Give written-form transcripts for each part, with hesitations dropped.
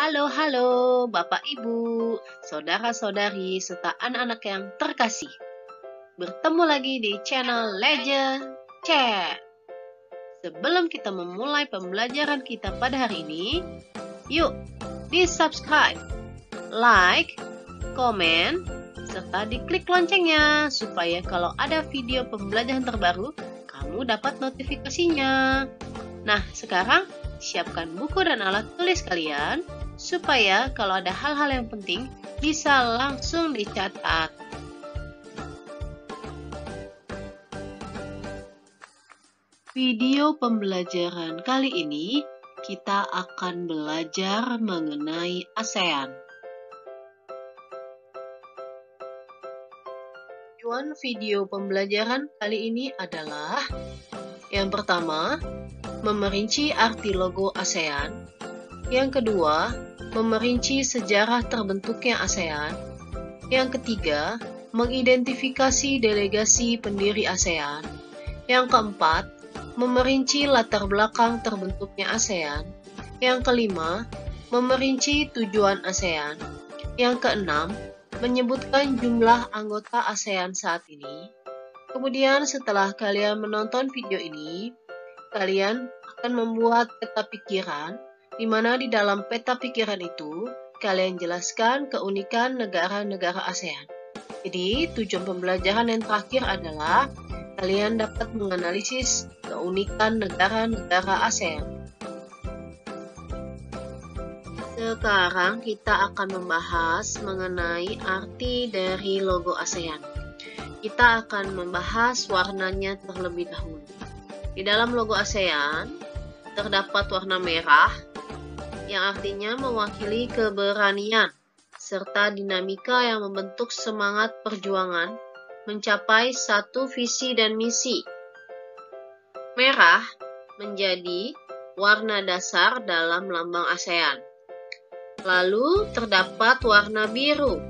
Halo, Bapak Ibu, saudara-saudari, serta anak-anak yang terkasih. Bertemu lagi di channel Legend Chat. Sebelum kita memulai pembelajaran kita pada hari ini, yuk di-subscribe, like, komen, serta diklik loncengnya supaya kalau ada video pembelajaran terbaru, kamu dapat notifikasinya. Nah, sekarang siapkan buku dan alat tulis kalian supaya kalau ada hal-hal yang penting bisa langsung dicatat. Video pembelajaran kali ini kita akan belajar mengenai ASEAN. Tujuan video pembelajaran kali ini adalah yang pertama, memerinci arti logo ASEAN. Yang kedua, memerinci sejarah terbentuknya ASEAN. Yang ketiga, mengidentifikasi delegasi pendiri ASEAN. Yang keempat, memerinci latar belakang terbentuknya ASEAN. Yang kelima, memerinci tujuan ASEAN. Yang keenam, menyebutkan jumlah anggota ASEAN saat ini. Kemudian setelah kalian menonton video ini, kalian akan membuat peta pikiran, di mana di dalam peta pikiran itu, kalian jelaskan keunikan negara-negara ASEAN. Jadi, tujuan pembelajaran yang terakhir adalah kalian dapat menganalisis keunikan negara-negara ASEAN. Sekarang kita akan membahas mengenai arti dari logo ASEAN. Kita akan membahas warnanya terlebih dahulu. Di dalam logo ASEAN, terdapat warna merah, yang artinya mewakili keberanian, serta dinamika yang membentuk semangat perjuangan mencapai satu visi dan misi. Merah menjadi warna dasar dalam lambang ASEAN. Lalu terdapat warna biru.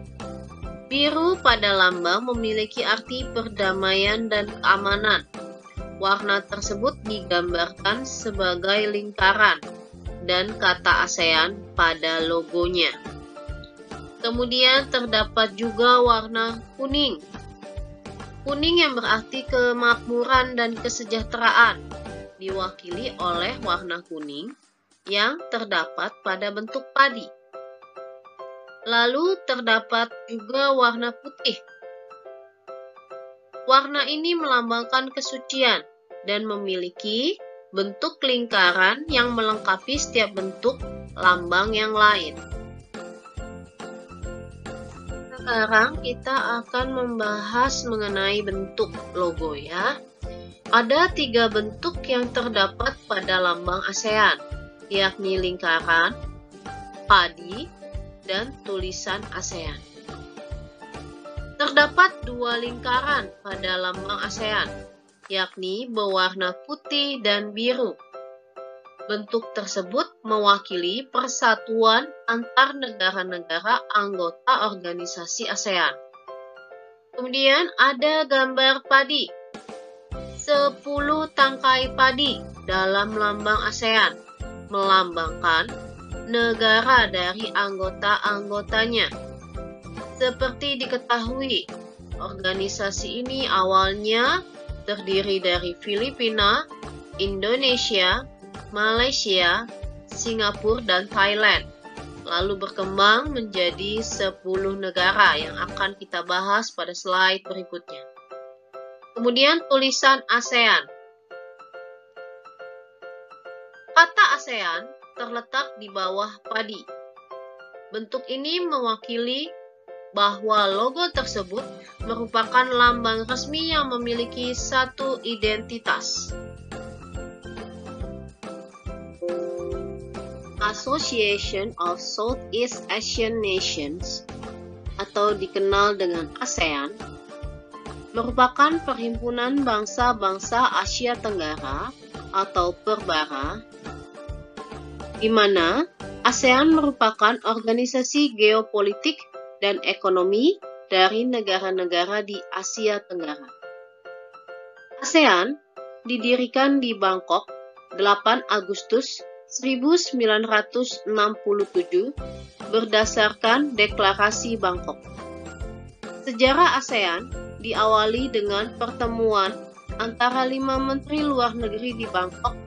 Biru pada lambang memiliki arti perdamaian dan keamanan. Warna tersebut digambarkan sebagai lingkaran dan kata ASEAN pada logonya. Kemudian terdapat juga warna kuning. Kuning yang berarti kemakmuran dan kesejahteraan, diwakili oleh warna kuning yang terdapat pada bentuk padi. Lalu terdapat juga warna putih. Warna ini melambangkan kesucian dan memiliki bentuk lingkaran yang melengkapi setiap bentuk lambang yang lain. Sekarang kita akan membahas mengenai bentuk logo ya. Ada 3 bentuk yang terdapat pada lambang ASEAN, yakni lingkaran, padi, dan tulisan ASEAN. Terdapat 2 lingkaran pada lambang ASEAN, yakni berwarna putih dan biru. Bentuk tersebut mewakili persatuan antar negara-negara anggota organisasi ASEAN. Kemudian ada gambar padi. 10 tangkai padi dalam lambang ASEAN melambangkan negara dari anggota-anggotanya. Seperti diketahui, organisasi ini awalnya terdiri dari Filipina, Indonesia, Malaysia, Singapura, dan Thailand. Lalu berkembang menjadi 10 negara yang akan kita bahas pada slide berikutnya. Kemudian tulisan ASEAN. Kata ASEAN terletak di bawah padi. Bentuk ini mewakili bahwa logo tersebut merupakan lambang resmi yang memiliki satu identitas. Association of Southeast Asian Nations atau dikenal dengan ASEAN merupakan perhimpunan bangsa-bangsa Asia Tenggara atau Perbara, di mana ASEAN merupakan organisasi geopolitik dan ekonomi dari negara-negara di Asia Tenggara. ASEAN didirikan di Bangkok 8 Agustus 1967 berdasarkan Deklarasi Bangkok. Sejarah ASEAN diawali dengan pertemuan antara 5 menteri luar negeri di Bangkok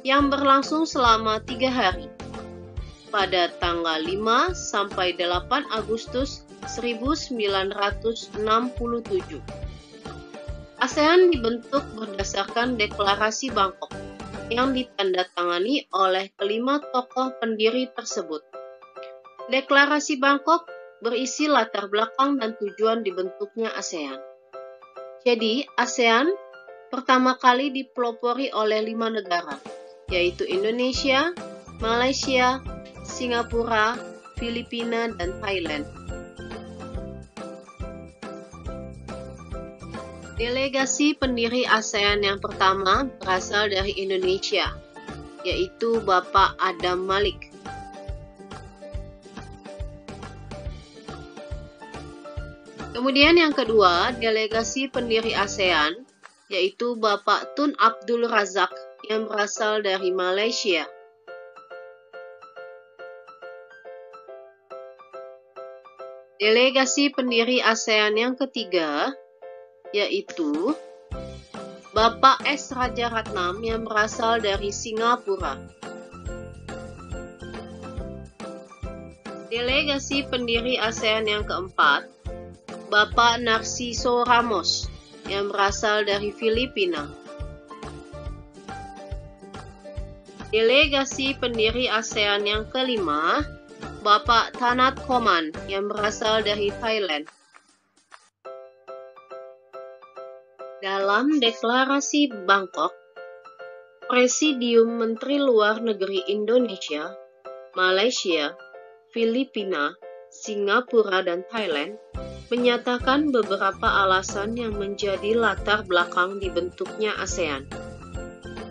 yang berlangsung selama 3 hari pada tanggal 5 sampai 8 Agustus 1967. ASEAN dibentuk berdasarkan Deklarasi Bangkok yang ditandatangani oleh kelima tokoh pendiri tersebut. Deklarasi Bangkok berisi latar belakang dan tujuan dibentuknya ASEAN. Jadi, ASEAN pertama kali dipelopori oleh 5 negara, yaitu Indonesia, Malaysia, Singapura, Filipina, dan Thailand. Delegasi pendiri ASEAN yang pertama berasal dari Indonesia, yaitu Bapak Adam Malik. Kemudian yang kedua, delegasi pendiri ASEAN, yaitu Bapak Tun Abdul Razak yang berasal dari Malaysia. Delegasi pendiri ASEAN yang ketiga, yaitu Bapak S. Rajaratnam yang berasal dari Singapura. Delegasi pendiri ASEAN yang keempat, Bapak Narciso Ramos yang berasal dari Filipina. Delegasi pendiri ASEAN yang kelima, Bapak Tanat Koman yang berasal dari Thailand. Dalam Deklarasi Bangkok, Presidium Menteri Luar Negeri Indonesia, Malaysia, Filipina, Singapura, dan Thailand menyatakan beberapa alasan yang menjadi latar belakang dibentuknya ASEAN,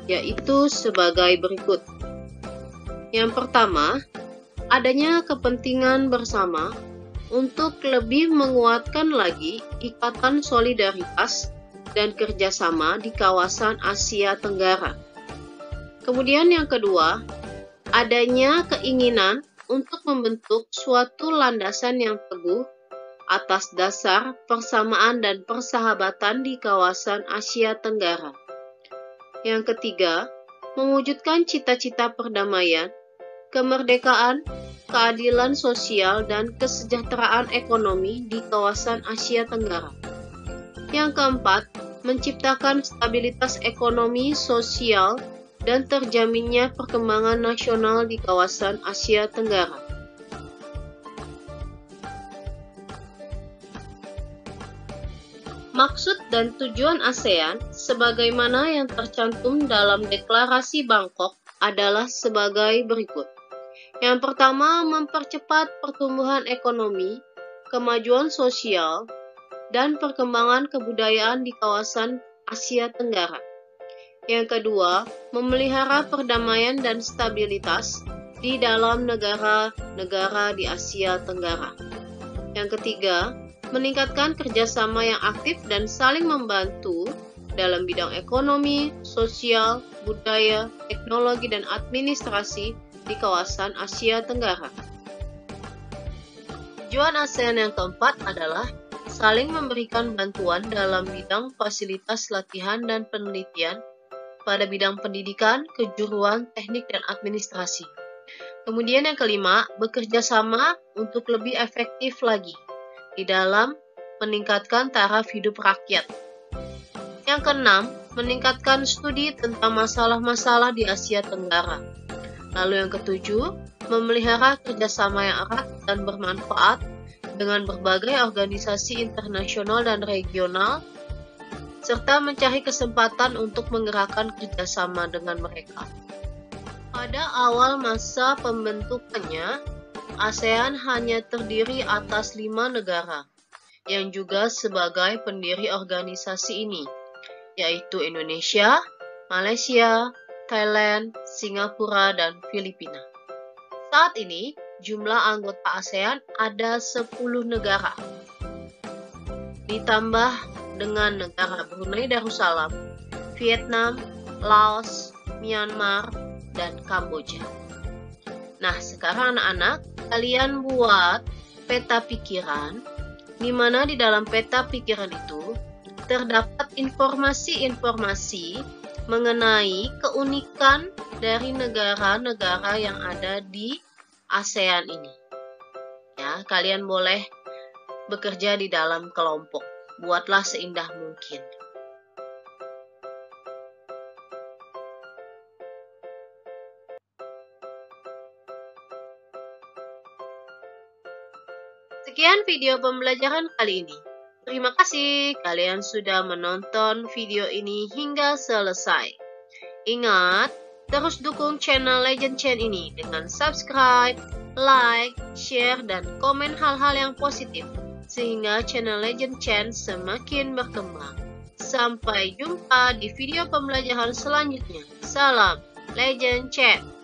yaitu sebagai berikut. Yang pertama, adanya kepentingan bersama untuk lebih menguatkan lagi ikatan solidaritas dan kerjasama di kawasan Asia Tenggara. Kemudian yang kedua, adanya keinginan untuk membentuk suatu landasan yang teguh atas dasar persamaan dan persahabatan di kawasan Asia Tenggara. Yang ketiga, mewujudkan cita-cita perdamaian, kemerdekaan, keadilan sosial, dan kesejahteraan ekonomi di kawasan Asia Tenggara. Yang keempat, menciptakan stabilitas ekonomi, sosial, dan terjaminnya perkembangan nasional di kawasan Asia Tenggara. Maksud dan tujuan ASEAN sebagaimana yang tercantum dalam Deklarasi Bangkok adalah sebagai berikut. Yang pertama, mempercepat pertumbuhan ekonomi, kemajuan sosial, dan perkembangan kebudayaan di kawasan Asia Tenggara. Yang kedua, memelihara perdamaian dan stabilitas di dalam negara-negara di Asia Tenggara. Yang ketiga, meningkatkan kerjasama yang aktif dan saling membantu dalam bidang ekonomi, sosial, budaya, teknologi, dan administrasi di kawasan Asia Tenggara. Tujuan ASEAN yang keempat adalah saling memberikan bantuan dalam bidang fasilitas latihan dan penelitian pada bidang pendidikan, kejuruan, teknik, dan administrasi. Kemudian yang kelima, bekerja sama untuk lebih efektif lagi di dalam meningkatkan taraf hidup rakyat. Yang keenam, meningkatkan studi tentang masalah-masalah di Asia Tenggara. Lalu yang ketujuh, memelihara kerjasama yang erat dan bermanfaat dengan berbagai organisasi internasional dan regional, serta mencari kesempatan untuk menggerakkan kerjasama dengan mereka. Pada awal masa pembentukannya, ASEAN hanya terdiri atas 5 negara, yang juga sebagai pendiri organisasi ini, yaitu Indonesia, Malaysia, Thailand, Singapura, dan Filipina. Saat ini, jumlah anggota ASEAN ada 10 negara. Ditambah dengan negara Brunei Darussalam, Vietnam, Laos, Myanmar, dan Kamboja. Nah, sekarang anak-anak, kalian buat peta pikiran, di mana di dalam peta pikiran itu terdapat informasi-informasi mengenai keunikan dari negara-negara yang ada di ASEAN ini. Ya, kalian boleh bekerja di dalam kelompok. Buatlah seindah mungkin. Sekian video pembelajaran kali ini. Terima kasih kalian sudah menonton video ini hingga selesai. Ingat, terus dukung channel Legend Chen ini dengan subscribe, like, share, dan komen hal-hal yang positif, sehingga channel Legend Chen semakin berkembang. Sampai jumpa di video pembelajaran selanjutnya. Salam Legend Chen.